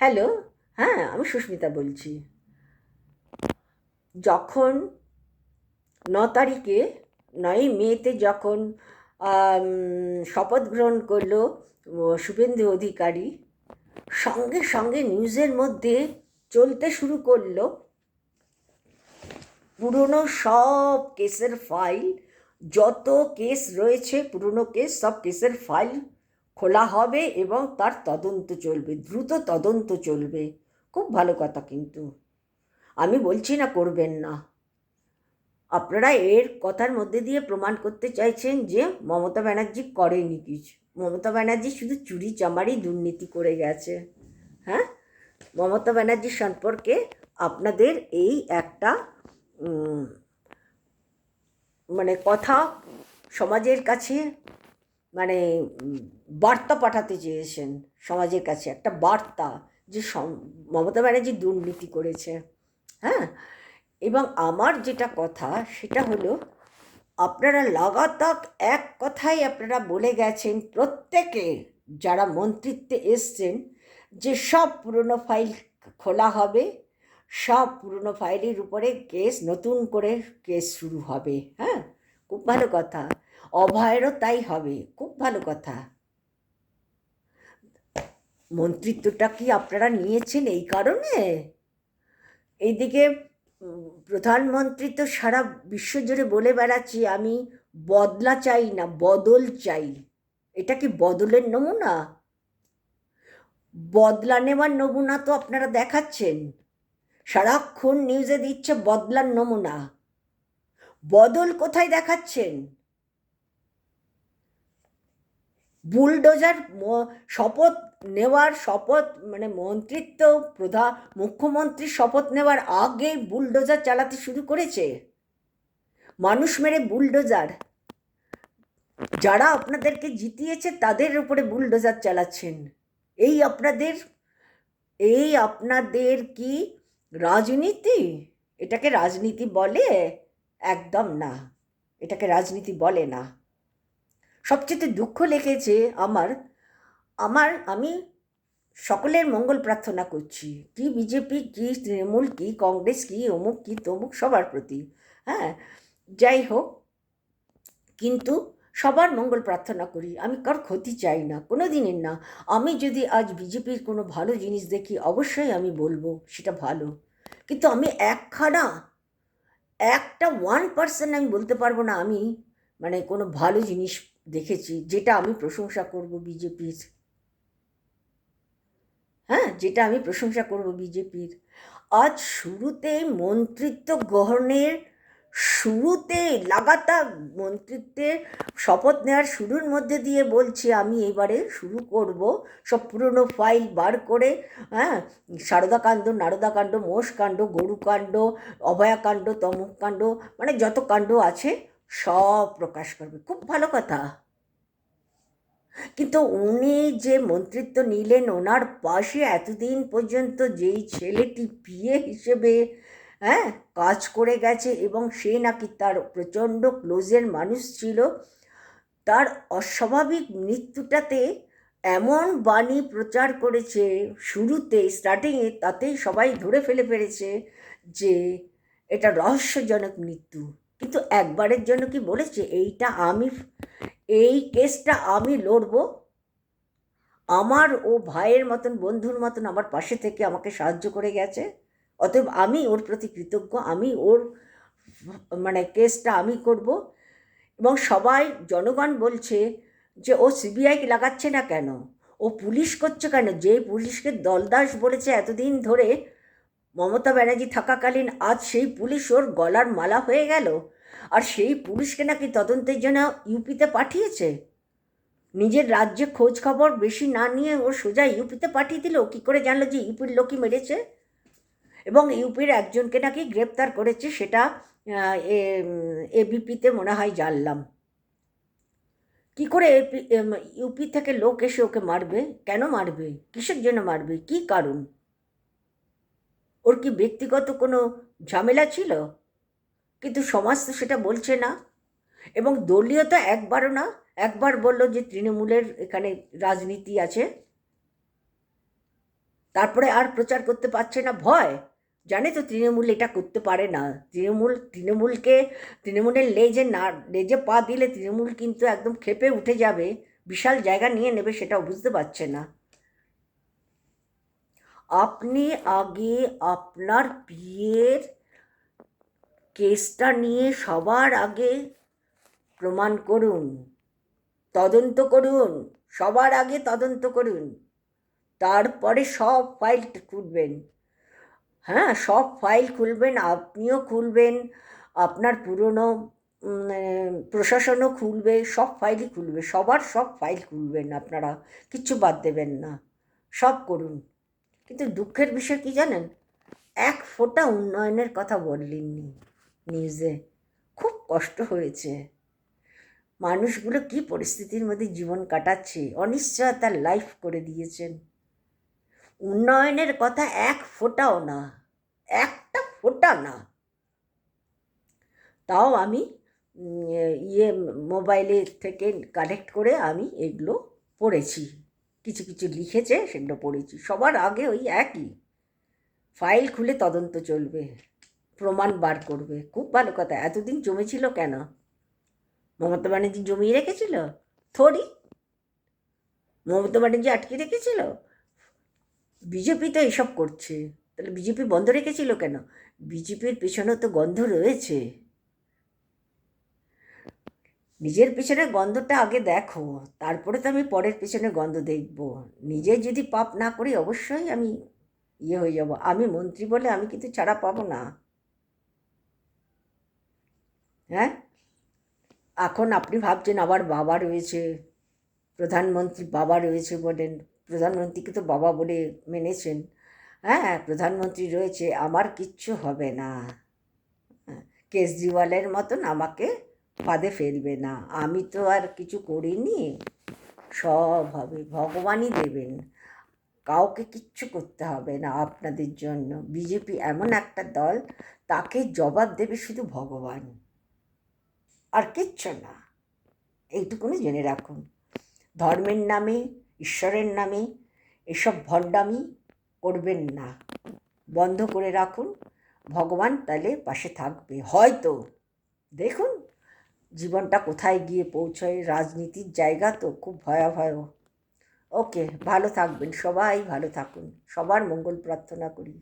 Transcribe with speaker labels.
Speaker 1: Hello. হ্যাঁ, আমি সুস্মিতা বলছি। যখন 9 তারিখে 9ই মেতে যখন শপথ গ্রহণ করলো শুভেন্দু অধিকারী, সঙ্গে সঙ্গে নিউজের মধ্যে চলতে শুরু করলো পুরনো সব কেসের ফাইল। যত কেস রয়েছে, পুরনো কেস, সব কেসের ফাইল খোলা হবে এবং তার তদন্ত চলবে, দ্রুত তদন্ত চলবে। খুব ভালো কথা, কিন্তু আমি বলছি না করবেন না। আপনারা এর কথার মধ্যে দিয়ে প্রমাণ করতে চাইছেন যে মমতা ব্যানার্জি করেনি কিছু। মমতা ব্যানার্জি শুধু চুরি চামারি দুর্নীতি করে গেছে। হ্যাঁ, মমতা ব্যানার্জি সম্পর্কে আপনাদের এই একটা মানে কথা সমাজের কাছে, মানে বার্তা পাঠাতে চেয়েছেন সমাজের কাছে, একটা বার্তা যে মমতা ব্যানার্জি দুর্নীতি করেছে। হ্যাঁ, এবং আমার যেটা কথা সেটা হলো, আপনারা লাগাতার এক কথাই আপনারা বলে গেছেন প্রত্যেকে, যারা মন্ত্রিত্বে এসছেন, যে সব পুরনো ফাইল খোলা হবে, সব পুরনো ফাইলের উপরে কেস, নতুন করে কেস শুরু হবে। হ্যাঁ, খুব ভালো কথা। অভয়েরও তাই হবে, খুব ভালো কথা। মন্ত্রিত্বটা কি আপনারা নিয়েছেন এই কারণে? এইদিকে প্রধানমন্ত্রী তো সারা বিশ্বজুড়ে বলে বেড়াচ্ছি, আমি বদলা চাই না, বদল চাই। এটা কি বদলের নমুনা? বদলা নেওয়ার নমুনা তো আপনারা দেখাচ্ছেন, সারাক্ষণ নিউজে দিচ্ছে বদলার নমুনা। বদল কোথায় দেখাচ্ছেন? বুলডোজার শপথ নেওয়ার, শপথ মানে মন্ত্রিত্ব, মুখ্যমন্ত্রীর শপথ নেওয়ার আগে বুলডোজার চালাতে শুরু করেছে। মানুষ মেরে বুলডোজার, যারা আপনাদেরকে জিতিয়েছে তাদের উপরে বুলডোজার চালাচ্ছেন। এই আপনাদের, এই আপনাদের কি রাজনীতি? এটাকে রাজনীতি বলে? একদম না, এটাকে রাজনীতি বলে না। সবচেয়ে দুঃখ লেগেছে আমার, আমি সকলের মঙ্গল প্রার্থনা করছি, কি বিজেপি, কি তৃণমূল, কি কংগ্রেস, কি অমুক, কি তমুক, সবার প্রতি। হ্যাঁ, যাই হোক, কিন্তু সবার মঙ্গল প্রার্থনা করি, আমি কার ক্ষতি চাই না, কোনো দিনের না। আমি যদি আজ বিজেপির কোনো ভালো জিনিস দেখি অবশ্যই আমি বলবো সেটা ভালো, কিন্তু আমি একটা 1% আমি বলতে পারবো না আমি মানে কোনো ভালো জিনিস দেখেছি যেটা আমি প্রশংসা করব বিজেপির। হ্যাঁ, যেটা আমি প্রশংসা করব বিজেপির। আজ শুরুতে মন্ত্রিত্ব গ্রহণের, শুরুতে লাগাতার মন্ত্রিত্বের শপথ নেওয়ার শুরুর মধ্যে দিয়ে বলছি আমি এবারে শুরু করব সব পুরনো ফাইল বার করে। হ্যাঁ, সারদাকাণ্ড, নারদাকাণ্ড, মোষকাণ্ড, গরুকাণ্ড, অভয়াকাণ্ড, তমুক কাণ্ড, মানে যত কাণ্ড আছে সব প্রকাশ করবে। খুব ভালো কথা, কিন্তু উনি যে মন্ত্রিত্ব নিলেন, ওনার পাশে এতদিন পর্যন্ত যেই ছেলেটি পিএ হিসেবে হ্যাঁ কাজ করে গেছে, এবং সে নাকি তার প্রচণ্ড ক্লোজের মানুষ ছিল, তার অস্বাভাবিক মৃত্যুটাতে এমন বাণী প্রচার করেছে শুরুতে, স্টার্টিংয়ে, তাতেই সবাই ধরে ফেলেছে যে এটা রহস্যজনক মৃত্যু। কিন্তু একবারের জন্য কি বলেছে এই কেসটা আমি লড়বো? আমার ও ভাইয়ের মতন, বন্ধুর মতন আমার পাশে থেকে আমাকে সাহায্য করে গেছে, অতএব আমি ওর প্রতি কৃতজ্ঞ। আমি ওর মানে কেসটা আমি করব। এবং সবাই, জনগণ বলছে যে ও সিবিআইকে লাগাচ্ছে না কেন, ও পুলিশ করছে কেন? যে পুলিশকে দলদাস বলেছে এতদিন ধরে মমতা ব্যানার্জি থাকাকালীন, আজ সেই পুলিশ ওর গলার মালা হয়ে গেল। আর সেই পুলিশকে নাকি তদন্তের জন্য ইউপিতে পাঠিয়েছে। নিজের রাজ্যে খোঁজ খবর বেশি না নিয়ে ও সোজা ইউপিতে পাঠিয়ে দিল। কী করে জানলো যে ইউপির লোকই মেরেছে? এবং ইউপির একজনকে নাকি গ্রেপ্তার করেছে, সেটা এবিপিতে মনে হয় জানলাম। কি করে ইউপি থেকে লোক এসে ওকে মারবে? কেন মারবে? কিসের জন্য মারবে? কি কারণ? ওর কি ব্যক্তিগত কোনো ঝামেলা ছিল? কিন্তু সমাজ তো সেটা বলছে না, এবং দলীয় তো একবারও না। একবার বলল যে তৃণমূলের এখানে রাজনীতি আছে, তারপরে আর প্রচার করতে পারছে না ভয়। জানে তো তৃণমূল এটা করতে পারে না। তৃণমূলের লেজে পা দিলে তৃণমূল কিন্তু একদম ক্ষেপে উঠে যাবে, বিশাল জায়গা নিয়ে নেবে, সেটাও বুঝতে পারছে না। আপনি আগে আপনার বিয়ের কেসটা নিয়ে সবার আগে প্রমাণ করুন, তদন্ত করুন, সবার আগে তদন্ত করুন, তারপরে সব ফাইল খুলবেন। হ্যাঁ, সব ফাইল খুলবেন, আপনিও খুলবেন, আপনার পুরনো প্রশাসনও খুলবে, সব ফাইলই খুলবে, সবার সব ফাইল খুলবেন আপনারা, কিচ্ছু বাদ দেবেন না, সব করুন। কিন্তু দুঃখের বিষয় কি জানেন, এক ফোঁটা উন্নয়নের কথা বললেননি নিউজে। খুব কষ্ট হয়েছে। মানুষগুলো কি পরিস্থিতির মধ্যে জীবন কাটাচ্ছে, অনিশ্চয়তার লাইফ করে দিয়েছেন। উন্নয়নের কথা এক ফোঁটাও না, একটা ফোঁটা না। তাও আমি মোবাইলে থেকে কালেক্ট করে আমি এগুলো পড়েছি, কিছু কিছু লিখেছে সেগুলো পড়েছি। সবার আগে ওই একই, ফাইল খুলে তদন্ত চলবে, প্রমাণ বার করবে। খুব ভালো কথা। এতদিন জমেছিল কেন? মমতা ব্যানার্জি জমিয়ে রেখেছিল? থোড়ি। মমতা ব্যানার্জি আটকে রেখেছিল? বিজেপি তো এসব করছে, তাহলে বিজেপি বন্ধ রেখেছিল কেন? বিজেপির পেছনেও তো গন্ধ রয়েছে। নিজের পেছনে গন্ধটা আগে দেখো, তারপরে তো আমি পরের পেছনে গন্ধ দেখব। নিজে যদি পাপ না করি অবশ্যই আমি হয়ে যাব। আমি মন্ত্রী বলে আমি কিন্তু ছাড়া পাবো না। হ্যাঁ, এখন আপনি ভাবছেন আবার বাবা রয়েছে, প্রধানমন্ত্রী বাবা রয়েছে বলেন, প্রধানমন্ত্রীকে তো বাবা বলে মেনেছেন। হ্যাঁ, প্রধানমন্ত্রী রয়েছে, আমার কিচ্ছু হবে না। কেজরিওয়ালের মতন আমাকে ফাঁদে ফেলবে না, আমি তো আর কিছু করিনি। সব হবে, ভগবানই দেবেন, কাউকে কিচ্ছু করতে হবে না আপনাদের জন্য। বিজেপি এমন একটা দল, তাকে জবাব দেবে শুধু ভগবান, আর কিচ্ছু না। এইটুকুনি জেনে রাখুন। ধর্মের নামে, ঈশ্বরের নামে এসব ভণ্ডামি করবেন না, বন্ধ করে রাখুন। ভগবান তাহলে পাশে থাকবে হয়তো। দেখুন জীবনটা কোথায় গিয়ে পৌঁছয়। রাজনীতির জায়গা তো খুব ভয়াবহ। ওকে, ভালো থাকবেন, সবাই ভালো থাকুন, সবার মঙ্গল প্রার্থনা করি।